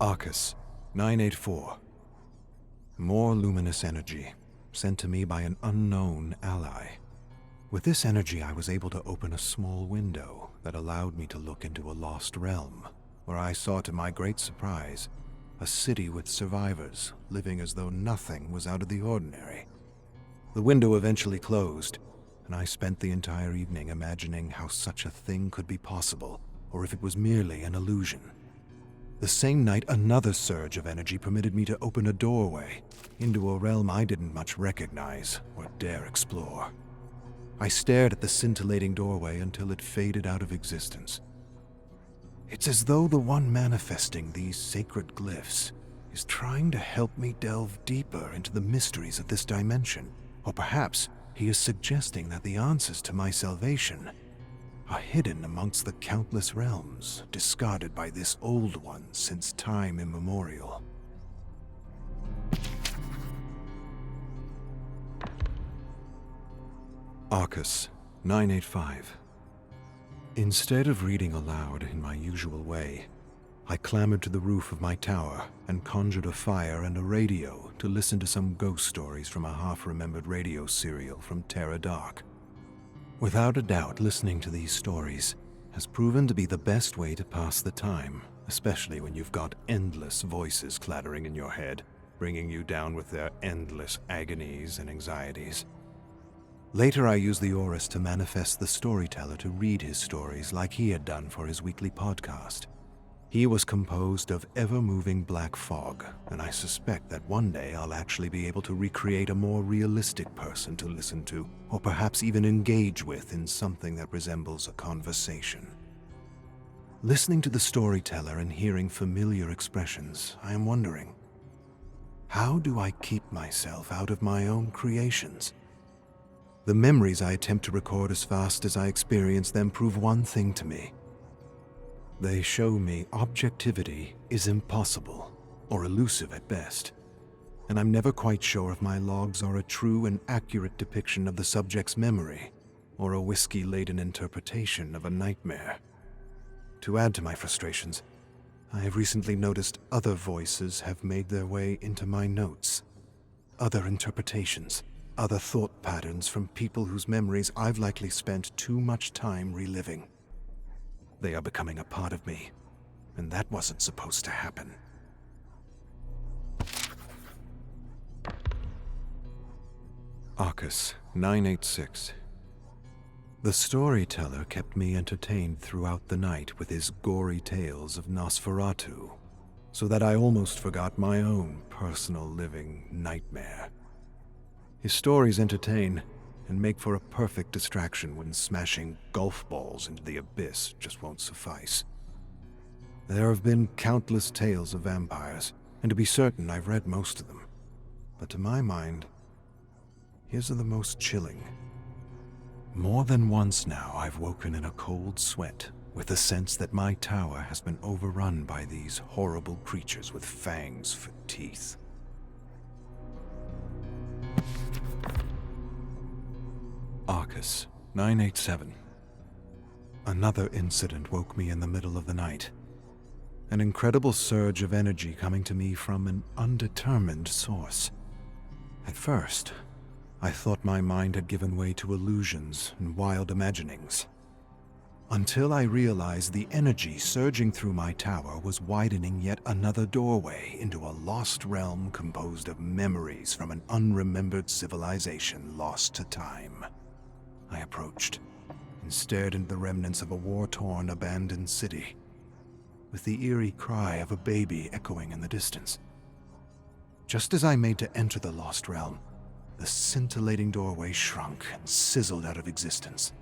Arcus, 984. More luminous energy, sent to me by an unknown ally. With this energy, I was able to open a small window that allowed me to look into a lost realm, where I saw, to my great surprise, a city with survivors living as though nothing was out of the ordinary. The window eventually closed, and I spent the entire evening imagining how such a thing could be possible, or if it was merely an illusion. The same night, another surge of energy permitted me to open a doorway into a realm I didn't much recognize or dare explore. I stared at the scintillating doorway until it faded out of existence. It's as though the one manifesting these sacred glyphs is trying to help me delve deeper into the mysteries of this dimension, or perhaps he is suggesting that the answers to my salvation are hidden amongst the countless realms discarded by this old one since time immemorial. Arcus, 985. Instead of reading aloud in my usual way, I clambered to the roof of my tower and conjured a fire and a radio to listen to some ghost stories from a half-remembered radio serial from Terra Dark. Without a doubt, listening to these stories has proven to be the best way to pass the time, especially when you've got endless voices clattering in your head, bringing you down with their endless agonies and anxieties. Later, I used the Orus to manifest the storyteller to read his stories like he had done for his weekly podcast. He was composed of ever-moving black fog, and I suspect that one day I'll actually be able to recreate a more realistic person to listen to, or perhaps even engage with in something that resembles a conversation. Listening to the storyteller and hearing familiar expressions, I am wondering, how do I keep myself out of my own creations? The memories I attempt to record as fast as I experience them prove one thing to me. They show me objectivity is impossible, or elusive at best, and I'm never quite sure if my logs are a true and accurate depiction of the subject's memory, or a whiskey-laden interpretation of a nightmare. To add to my frustrations, I have recently noticed other voices have made their way into my notes. Other interpretations, other thought patterns from people whose memories I've likely spent too much time reliving. They are becoming a part of me, and that wasn't supposed to happen. Arcus, 986. The storyteller kept me entertained throughout the night with his gory tales of Nosferatu, so that I almost forgot my own personal living nightmare. His stories entertain and make for a perfect distraction when smashing golf balls into the abyss just won't suffice. There have been countless tales of vampires, and to be certain I've read most of them. But to my mind, his are the most chilling. More than once now I've woken in a cold sweat with the sense that my tower has been overrun by these horrible creatures with fangs for teeth. Arcus, 987. Another incident woke me in the middle of the night. An incredible surge of energy coming to me from an undetermined source. At first, I thought my mind had given way to illusions and wild imaginings, until I realized the energy surging through my tower was widening yet another doorway into a lost realm composed of memories from an unremembered civilization lost to time. I approached and stared into the remnants of a war-torn, abandoned city, with the eerie cry of a baby echoing in the distance. Just as I made to enter the lost realm, the scintillating doorway shrunk and sizzled out of existence.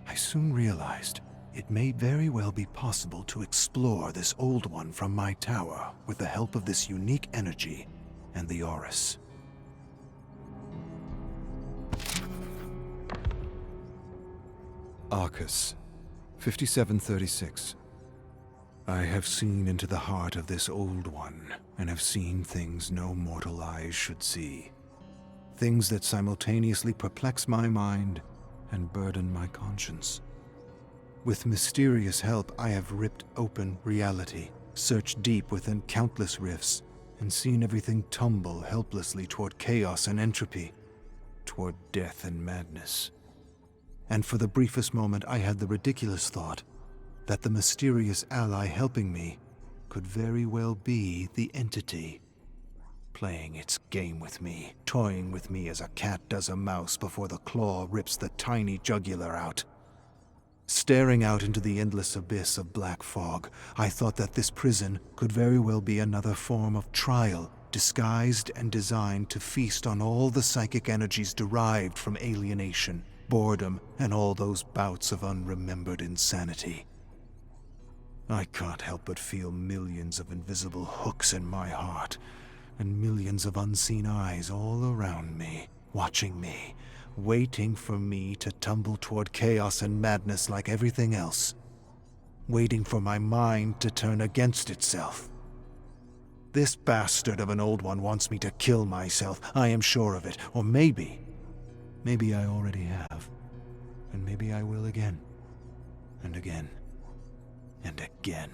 I soon realized it may very well be possible to explore this old one from my tower with the help of this unique energy and the Orus. Arcus, 5736. I have seen into the heart of this old one, and have seen things no mortal eyes should see. Things that simultaneously perplex my mind and burden my conscience. With mysterious help, I have ripped open reality searched deep within countless rifts, and seen everything tumble helplessly toward chaos and entropy, toward death and madness. And for the briefest moment I had the ridiculous thought that the mysterious ally helping me could very well be the entity, playing its game with me, toying with me as a cat does a mouse before the claw rips the tiny jugular out. Staring out into the endless abyss of black fog, I thought that this prison could very well be another form of trial, disguised and designed to feast on all the psychic energies derived from alienation, boredom, and all those bouts of unremembered insanity. I can't help but feel millions of invisible hooks in my heart, and millions of unseen eyes all around me, watching me, waiting for me to tumble toward chaos and madness like everything else, waiting for my mind to turn against itself. This bastard of an old one wants me to kill myself, I am sure of it, or maybe I already have, and maybe I will again, and again, and again.